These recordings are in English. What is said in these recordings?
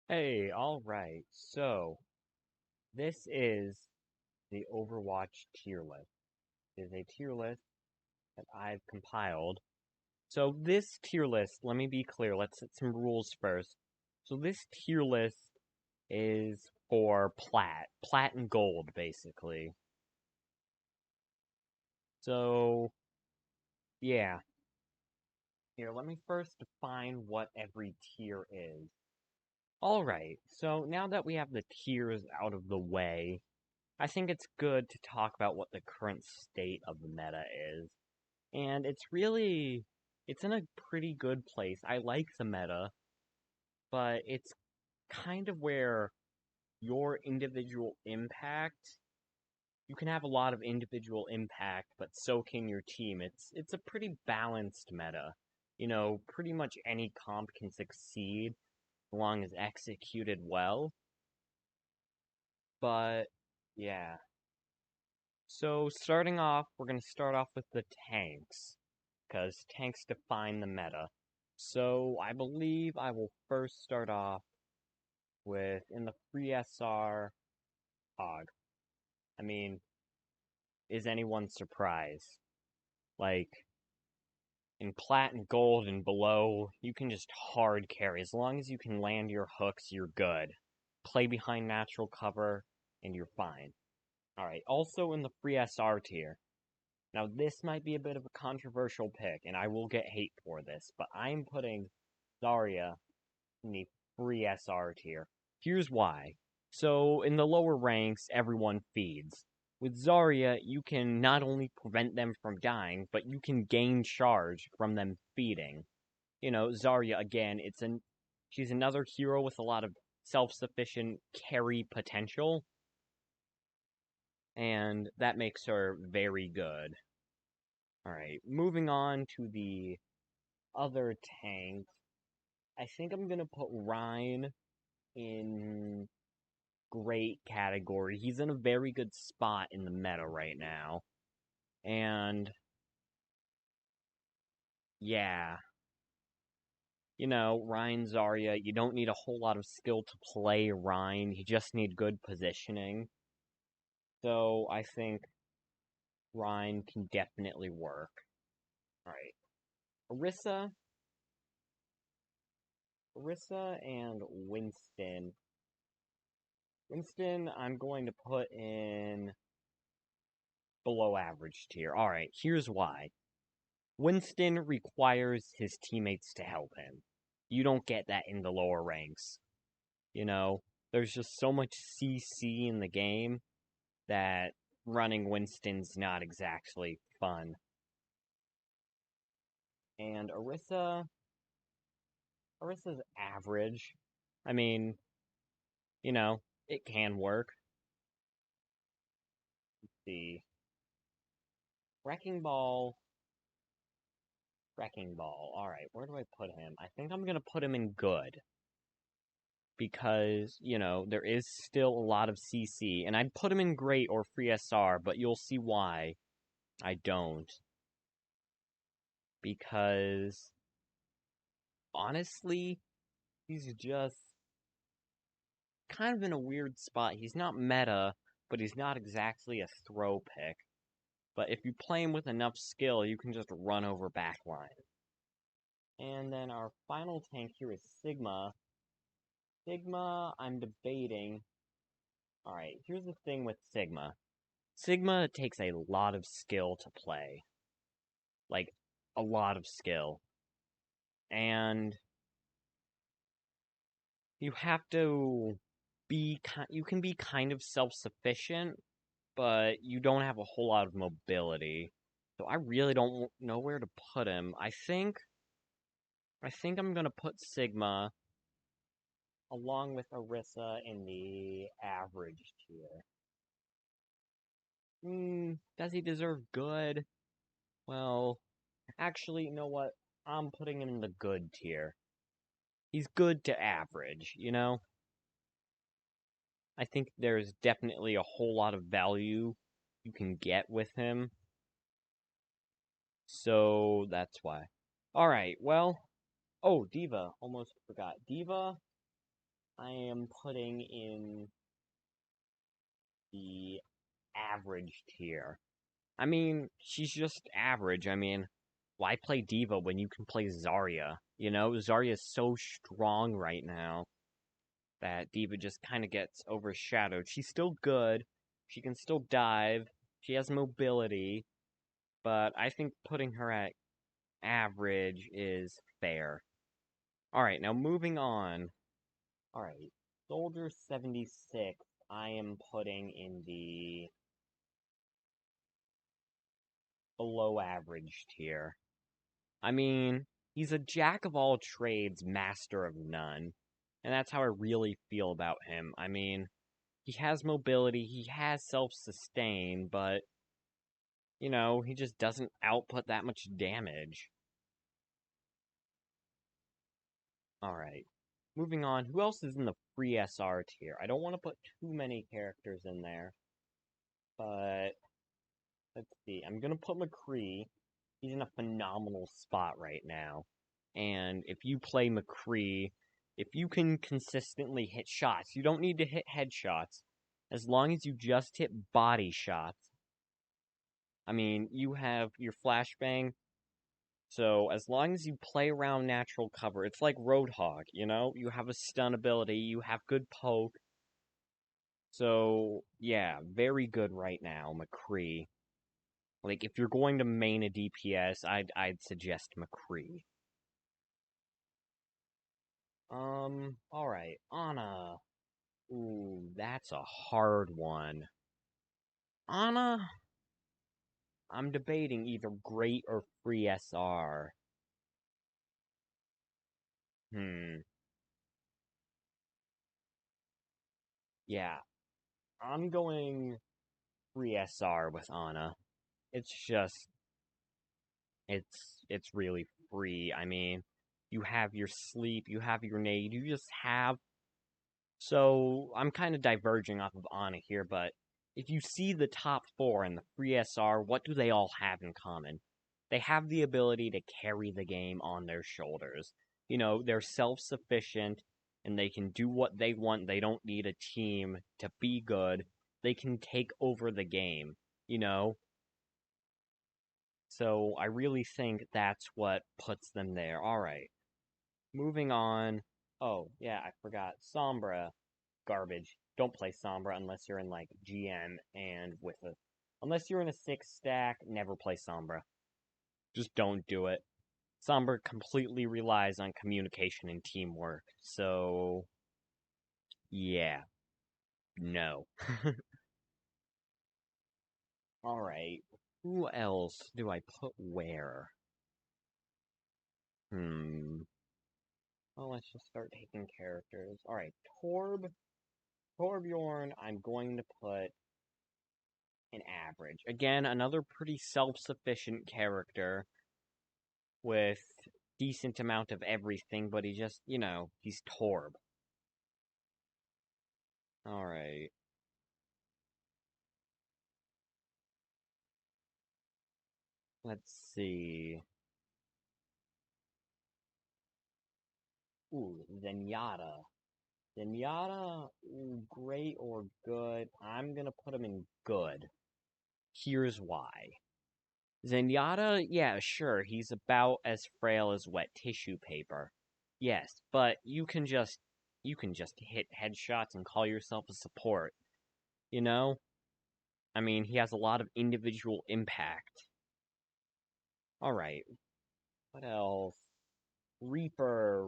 Hey, alright, so this is the Overwatch tier list. It is a tier list that I've compiled. So this tier list, let me be clear, let's set some rules first. So this tier list is for Plat and Gold, basically. So, yeah. Here, let me first define what every tier is. Alright, so now that we have the tiers out of the way, I think it's good to talk about what the current state of the meta is. And it's in a pretty good place. I like the meta, but it's kind of where your individual impact, you can have a lot of individual impact, but so can your team. It's a pretty balanced meta. Pretty much any comp can succeed as long as executed well. But yeah, so starting off, we're going to start off with the tanks, because tanks define the meta. So I believe I will first start off with, in the free SR, Hog. I mean, is anyone surprised? Like, in Plat and Gold and below, you can just hard carry. As long as you can land your hooks, you're good. Play behind natural cover, and you're fine. Alright, also in the free SR tier, now, this might be a bit of a controversial pick, and I will get hate for this, but I'm putting Zarya in the free SR tier. Here's why. So, in the lower ranks, everyone feeds. With Zarya, you can not only prevent them from dying, but you can gain charge from them feeding. Zarya, again, she's another hero with a lot of self-sufficient carry potential, and that makes her very good. Alright, moving on to the other tank. I think I'm gonna put Ryan in great category. He's in a very good spot in the meta right now. And yeah, Ryan Zarya, you don't need a whole lot of skill to play Ryan. You just need good positioning. So I think Ryan can definitely work. Alright. Orisa and Winston. Winston, I'm going to put in below average tier. Alright, here's why. Winston requires his teammates to help him. You don't get that in the lower ranks. There's just so much CC in the game that running Winston's not exactly fun. And Orisa's average. I mean, it can work. Let's see. Wrecking Ball. Wrecking Ball. Alright, where do I put him? I think I'm gonna put him in good. Because, there is still a lot of CC. And I'd put him in great or free SR, but you'll see why I don't. Because, honestly, he's just kind of in a weird spot. He's not meta, but he's not exactly a throw pick. But if you play him with enough skill, you can just run over backline. And then our final tank here is Sigma. Sigma, I'm debating. Alright, here's the thing with Sigma. Sigma takes a lot of skill to play. Like, a lot of skill. And you have to you can be kind of self-sufficient, but you don't have a whole lot of mobility. So I really don't know where to put him. I think I'm gonna put Sigma along with Orisa in the average tier. Does he deserve good? Well, actually, you know what? I'm putting him in the good tier. He's good to average. I think there's definitely a whole lot of value you can get with him. So that's why. Alright, well. Oh, D.Va. Almost forgot. D.Va. I am putting in the average tier. I mean, she's just average. I mean, why play Diva when you can play Zarya? You know, Zarya's so strong right now that Diva just kind of gets overshadowed. She's still good. She can still dive. She has mobility. But I think putting her at average is fair. Alright, now moving on. Alright, Soldier 76, I am putting in the below average tier. I mean, he's a jack of all trades, master of none. And that's how I really feel about him. I mean, he has mobility, he has self-sustain, but, you know, he just doesn't output that much damage. Alright. Moving on, who else is in the free SR tier? I don't want to put too many characters in there, but let's see. I'm gonna put McCree. He's in a phenomenal spot right now. And if you play McCree, if you can consistently hit shots, you don't need to hit headshots. As long as you just hit body shots. I mean, you have your flashbang. So as long as you play around natural cover, it's like Roadhog, you know? You have a stun ability, you have good poke. So, yeah, very good right now, McCree. Like, if you're going to main a DPS, I'd suggest McCree. Alright, Ana. Ooh, that's a hard one. Ana, I'm debating either great or free SR. Hmm. Yeah, I'm going free SR with Ana. It's just it's really free. I mean, you have your sleep, you have your nade, you just have. So I'm kind of diverging off of Ana here, but if you see the top four in the free SR, what do they all have in common? They have the ability to carry the game on their shoulders. You know, they're self-sufficient and they can do what they want. They don't need a team to be good. They can take over the game, you know? So I really think that's what puts them there. Alright, moving on. Oh, yeah, I forgot. Sombra, garbage. Don't play Sombra unless you're in, like, GM and with a... Unless you're in a 6-stack, never play Sombra. Just don't do it. Sombra completely relies on communication and teamwork, so... Yeah. No. Alright. Who else do I put where? Hmm. Well, let's just start taking characters. Alright, Torbjorn, I'm going to put an average. Again, another pretty self-sufficient character with decent amount of everything, but he just, you know, he's Torb. Alright. Let's see. Ooh, Zenyatta. Zenyatta, great or good? I'm gonna put him in good. Here's why. Zenyatta, yeah, sure, he's about as frail as wet tissue paper. Yes, but you can just hit headshots and call yourself a support. You know? I mean, he has a lot of individual impact. Alright, what else? Reaper.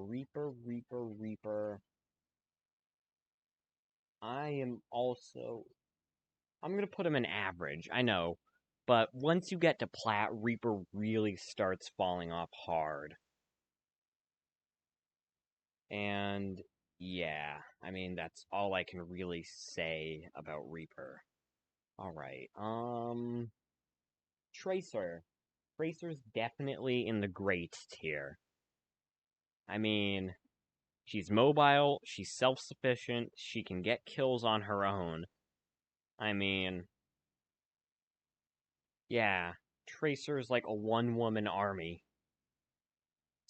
I'm gonna put him in average, I know. But once you get to Plat, Reaper really starts falling off hard. And yeah, I mean, that's all I can really say about Reaper. Alright, Tracer. Tracer's definitely in the great tier. I mean, she's mobile, she's self-sufficient, she can get kills on her own. I mean, yeah, Tracer's like a one-woman army.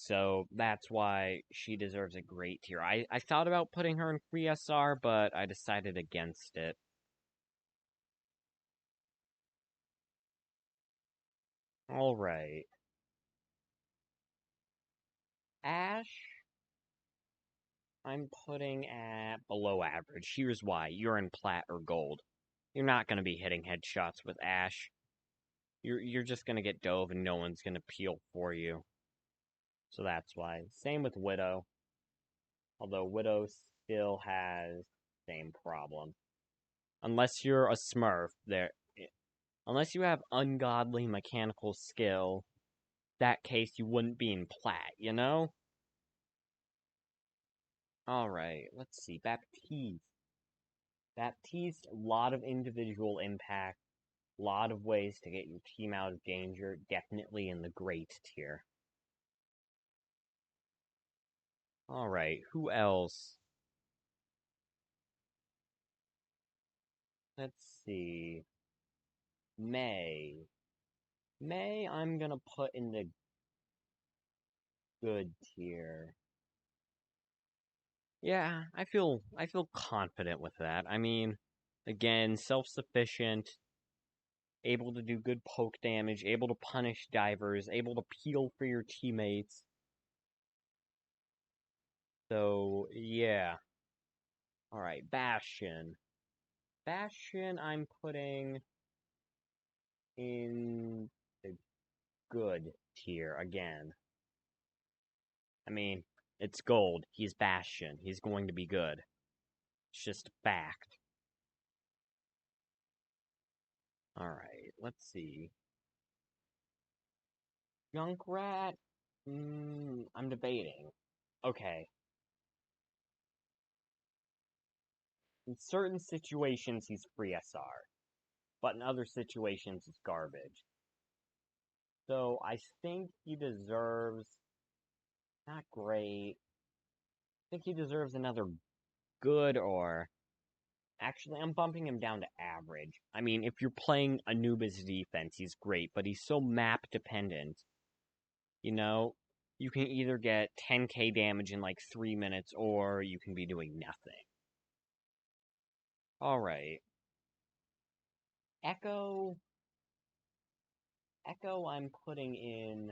So that's why she deserves a great tier. I thought about putting her in free SR, but I decided against it. Alright. Ash, I'm putting at below average. Here's why. You're in plat or gold. You're not going to be hitting headshots with Ash. You're just going to get dove and no one's going to peel for you. So that's why. Same with Widow. Although Widow still has same problem. Unless you're a smurf, unless you have ungodly mechanical skill, that case you wouldn't be in plat, you know? Alright, let's see. Baptiste. Baptiste, a lot of individual impact, a lot of ways to get your team out of danger, definitely in the great tier. Alright, who else? Let's see. May. May, I'm gonna put in the good tier. Yeah, I feel confident with that. I mean, again, self-sufficient, able to do good poke damage, able to punish divers, able to peel for your teammates. So, yeah. Alright, Bastion. Bastion, I'm putting in the good tier again. I mean, it's gold. He's Bastion. He's going to be good. It's just a fact. Alright, let's see. Junkrat? I'm debating. Okay. In certain situations, he's free SR. But in other situations, it's garbage. So I think he deserves... Not great. I think he deserves another good or... Actually, I'm bumping him down to average. I mean, if you're playing Anubis defense, he's great, but he's so map dependent. You know, you can either get 10k damage in like 3 minutes, or you can be doing nothing. Alright. Echo... Echo I'm putting in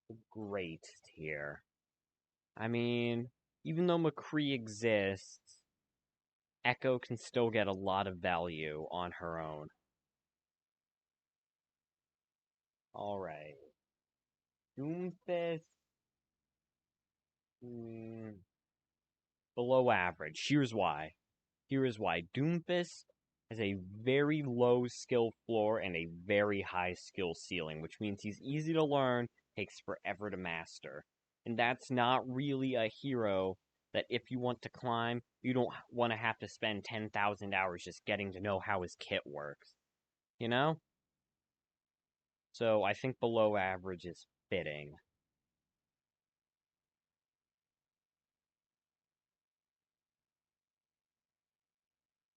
the great tier. I mean, even though McCree exists, Echo can still get a lot of value on her own. Alright. Doomfist... below average. Here's why. Here is why. Doomfist has a very low skill floor and a very high skill ceiling, which means he's easy to learn, takes forever to master. And that's not really a hero that if you want to climb, you don't want to have to spend 10,000 hours just getting to know how his kit works. You know? So I think below average is fitting.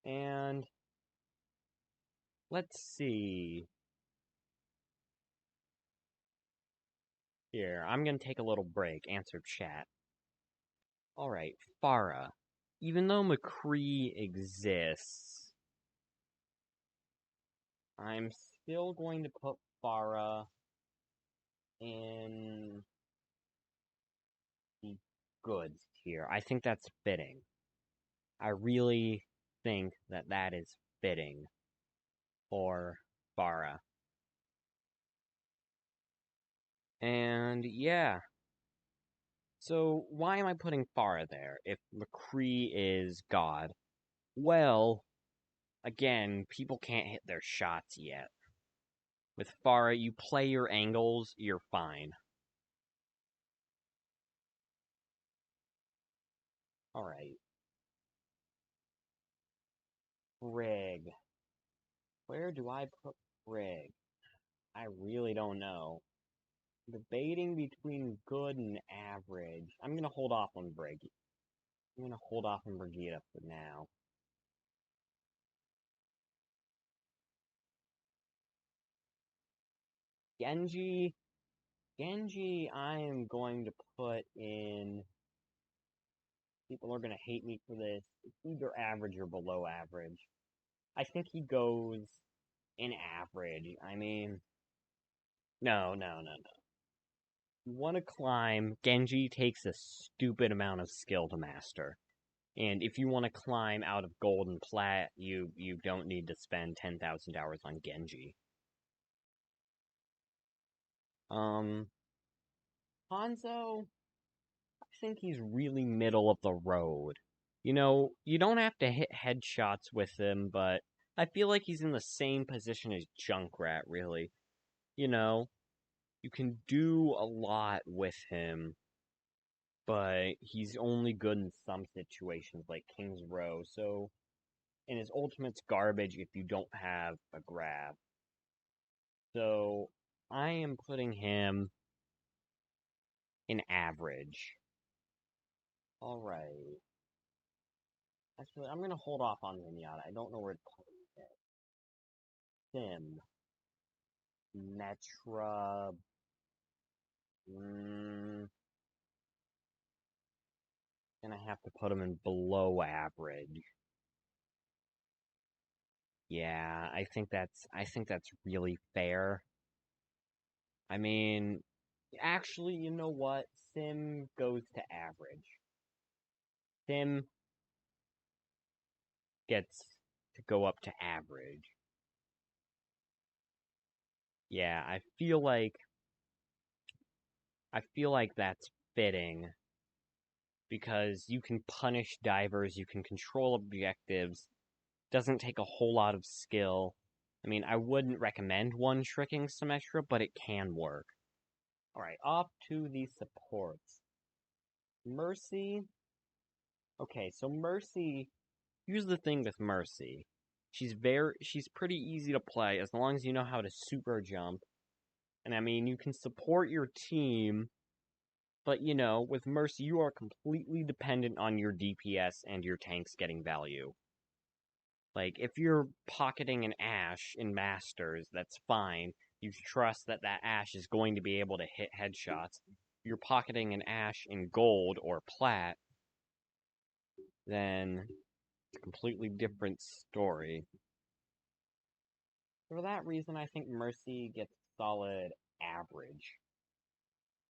And let's see. Here, I'm gonna take a little break, answer chat. Alright, Farah. Even though McCree exists, I'm still going to put Farah in the goods tier. I think that's fitting. I really think that that is fitting for Farah. And yeah. So why am I putting Farah there if McCree is God? Well, again, people can't hit their shots yet. With Farah, you play your angles, you're fine. Alright. Brig. Where do I put Brig? I really don't know. Debating between good and average. I'm gonna hold off on Brig. I'm gonna hold off on Brigitte for now. Genji, Genji, I am going to put in. People are going to hate me for this. It's either average or below average. I think he goes in average. I mean, no. You want to climb, Genji takes a stupid amount of skill to master. And if you want to climb out of gold and plat, you don't need to spend 10,000 hours on Genji. Hanzo, I think he's really middle of the road. You don't have to hit headshots with him, but I feel like he's in the same position as Junkrat, really. You know, you can do a lot with him, but he's only good in some situations, like King's Row. So, and his ultimate's garbage if you don't have a grab. So, I am putting him in average. Alright. Actually, I'm gonna hold off on Zenyatta. I don't know where to put him yet. Sim. Metra. Gonna have to put him in below average. Yeah, I think that's really fair. I mean, actually, you know what? Sim goes to average. Sim gets to go up to average. Yeah, I feel like that's fitting because you can punish divers, you can control objectives. Doesn't take a whole lot of skill. I mean, I wouldn't recommend one-tricking Symmetra, but it can work. Alright, off to the supports. Mercy. Okay, so Mercy, here's the thing with Mercy. She's pretty easy to play as long as you know how to super jump. And I mean, you can support your team, but with Mercy, you are completely dependent on your DPS and your tanks getting value. Like, if you're pocketing an Ashe in Masters, that's fine. You trust that that Ashe is going to be able to hit headshots. If you're pocketing an Ashe in Gold or Plat, then it's a completely different story. For that reason, I think Mercy gets solid average.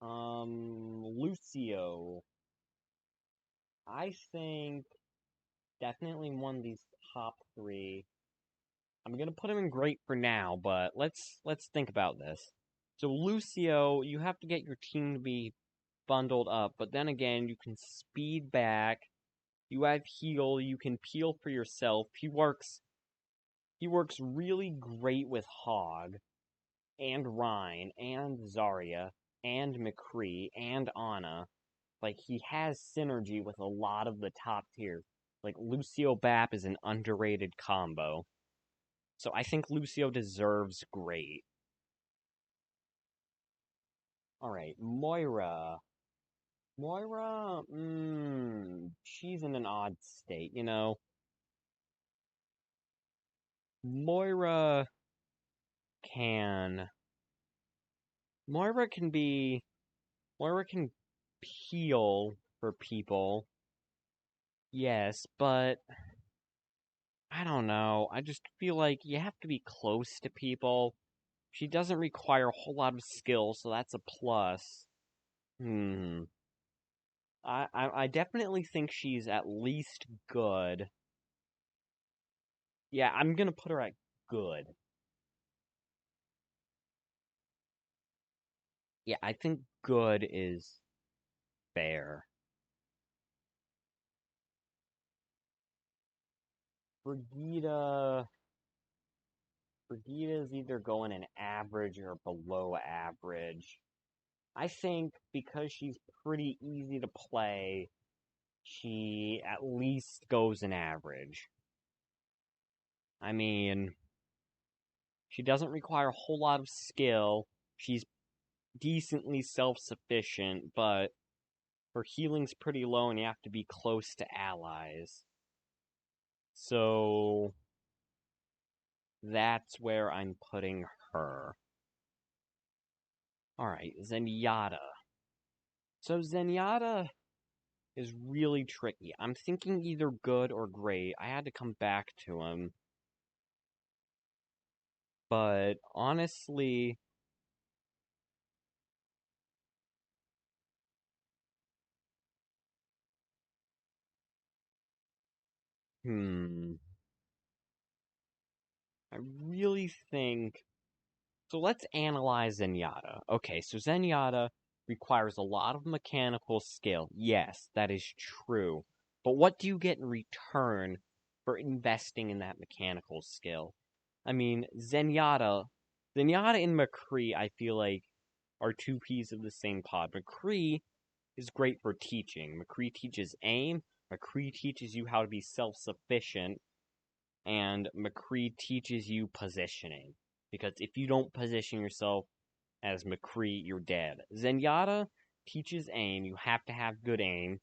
Lucio. I think definitely one of these top three. I'm gonna put him in great for now, but let's think about this. So Lucio, you have to get your team to be bundled up, but then again, you can speed back. You have heal. You can peel for yourself. He works really great with Hog and Rhine and Zarya and McCree and Ana. Like, he has synergy with a lot of the top tiers. Like, Lucio Bap is an underrated combo. So I think Lucio deserves great. Alright, Moira. Moira, she's in an odd state, Moira can... Moira can be... Moira can peel for people. Yes, but... I don't know. I just feel like you have to be close to people. She doesn't require a whole lot of skill, so that's a plus. Hmm. I definitely think she's at least good. Yeah, I'm gonna put her at good. Yeah, I think good is fair. Brigida, Brigida's either going in average or below average. I think because she's pretty easy to play, she at least goes in average. I mean, she doesn't require a whole lot of skill. She's decently self-sufficient, but her healing's pretty low and you have to be close to allies. So that's where I'm putting her. Alright, Zenyatta. So Zenyatta is really tricky. I'm thinking either good or great. I had to come back to him. But honestly, hmm. I really think. So let's analyze Zenyatta. Okay, so Zenyatta requires a lot of mechanical skill. Yes, that is true. But what do you get in return for investing in that mechanical skill? I mean, Zenyatta and McCree, I feel like, are two peas of the same pod. McCree is great for teaching. McCree teaches aim. McCree teaches you how to be self-sufficient, and McCree teaches you positioning. Because if you don't position yourself as McCree, you're dead. Zenyatta teaches aim. You have to have good aim.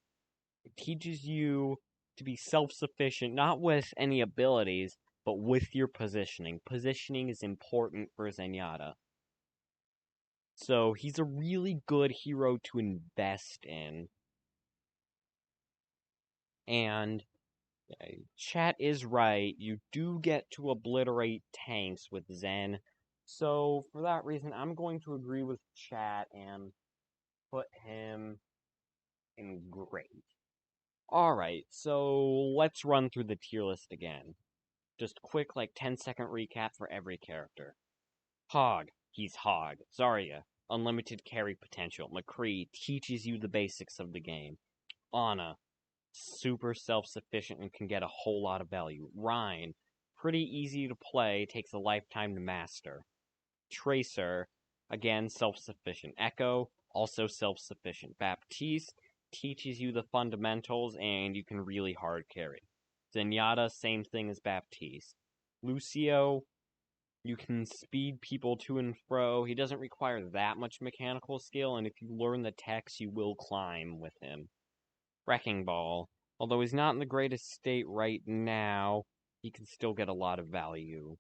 It teaches you to be self-sufficient, not with any abilities, but with your positioning. Positioning is important for Zenyatta. So he's a really good hero to invest in. And chat is right. You do get to obliterate tanks with Zen. So for that reason, I'm going to agree with chat and put him in great. Alright, so let's run through the tier list again. Just quick, like 10-second recap for every character. Hog, he's Hog. Zarya, unlimited carry potential. McCree teaches you the basics of the game. Ana, super self-sufficient and can get a whole lot of value. Rein, pretty easy to play, takes a lifetime to master. Tracer, again, self-sufficient. Echo, also self-sufficient. Baptiste teaches you the fundamentals and you can really hard carry. Zenyatta, same thing as Baptiste. Lucio, you can speed people to and fro. He doesn't require that much mechanical skill, and if you learn the techs, you will climb with him. Wrecking Ball, although he's not in the greatest state right now, he can still get a lot of value.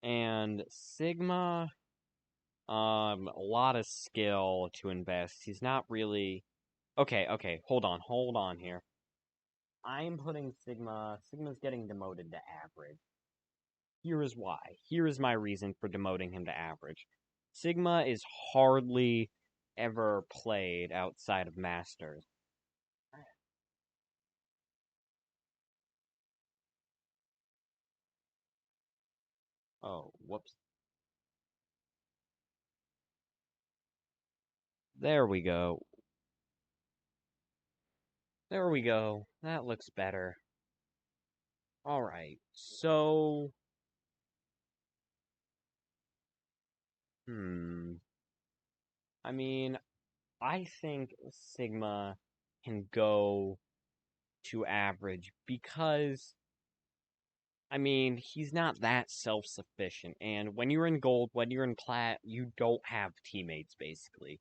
And Sigma, a lot of skill to invest. He's not really... Okay, hold on here. I'm putting Sigma's getting demoted to average. Here is why. Here is my reason for demoting him to average. Sigma is hardly ever played outside of Masters. Oh, whoops. There we go. There we go. That looks better. Alright, so... I mean, I think Sigma can go to average because, I mean, he's not that self-sufficient. And when you're in gold, when you're in plat, you don't have teammates, basically.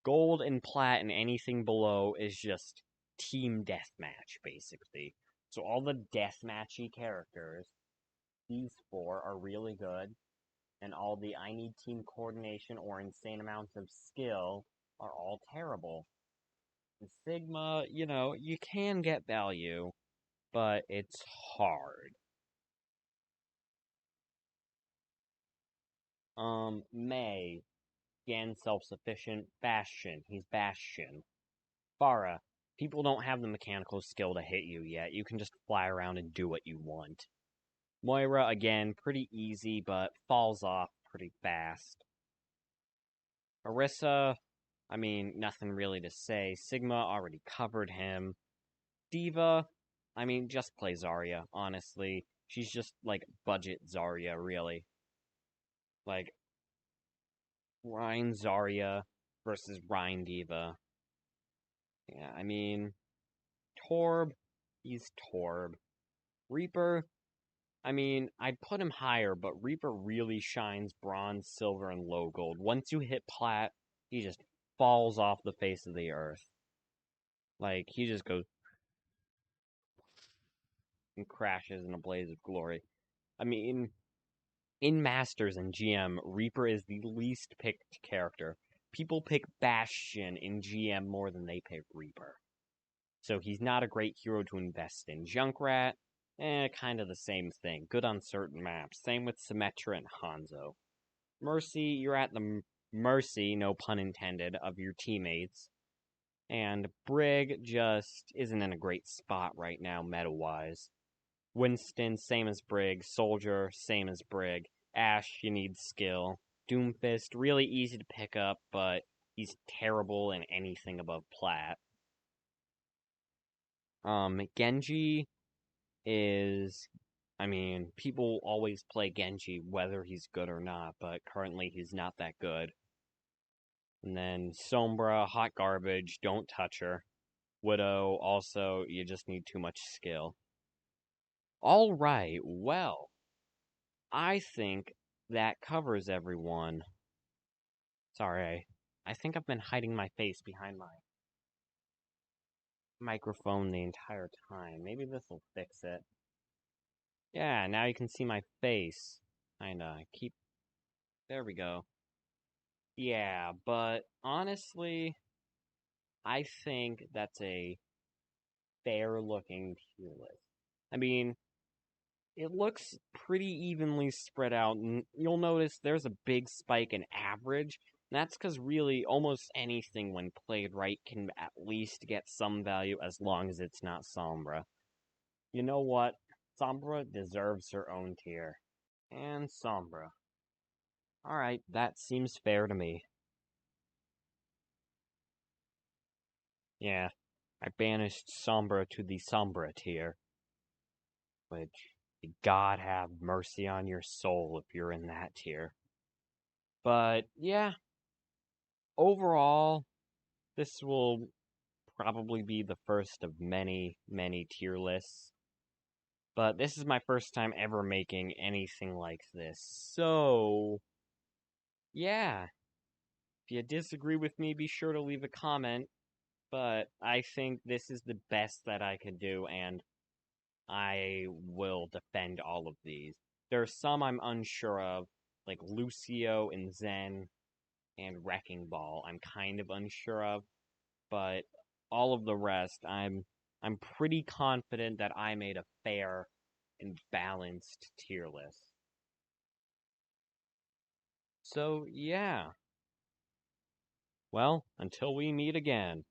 Gold and plat and anything below is just team deathmatch, basically. So all the deathmatchy characters, these four are really good, and all the I need team coordination or insane amounts of skill are all terrible. And Sigma, you can get value, but it's hard. May, again, self-sufficient. Bastion, he's Bastion. Pharah, people don't have the mechanical skill to hit you yet. You can just fly around and do what you want. Moira, again, pretty easy, but falls off pretty fast. Orisa, I mean, nothing really to say. Sigma already covered him. Diva, I mean, just play Zarya, honestly. She's just, like, budget Zarya, really. Like, Rhine Zarya versus Rhine Diva. Yeah, I mean, Torb, he's Torb. Reaper, I mean, I'd put him higher, but Reaper really shines bronze, silver, and low gold. Once you hit plat, he just falls off the face of the earth. Like, he just goes and crashes in a blaze of glory. I mean, In Masters and GM, Reaper is the least picked character. People pick Bastion in GM more than they pick Reaper. So he's not a great hero to invest in. Junkrat, kind of the same thing. Good on certain maps. Same with Symmetra and Hanzo. Mercy, you're at the mercy, no pun intended, of your teammates. And Brig just isn't in a great spot right now, meta-wise. Winston, same as Brig. Soldier, same as Brig. Ashe, you need skill. Doomfist, really easy to pick up, but he's terrible in anything above Plat. Genji is, people always play Genji whether he's good or not, but currently he's not that good. And then Sombra, hot garbage, don't touch her. Widow, also, you just need too much skill. Alright, well, I think that covers everyone. Sorry, I think I've been hiding my face behind my microphone the entire time. Maybe this will fix it. Yeah, now you can see my face. Kinda. There we go. Yeah, but honestly, I think that's a fair-looking tier list. I mean, it looks pretty evenly spread out, and you'll notice there's a big spike in average. And that's because really almost anything, when played right, can at least get some value as long as it's not Sombra. You know what? Sombra deserves her own tier. And Sombra. Alright, that seems fair to me. Yeah, I banished Sombra to the Sombra tier. Which, God have mercy on your soul if you're in that tier. But, yeah, overall, this will probably be the first of many, many tier lists. But this is my first time ever making anything like this. So, yeah. If you disagree with me, be sure to leave a comment. But I think this is the best that I could do, and I will defend all of these. There are some I'm unsure of, like Lucio and Zen and Wrecking Ball. I'm kind of unsure of, but all of the rest, I'm pretty confident that I made a fair and balanced tier list. So, yeah. Well, until we meet again.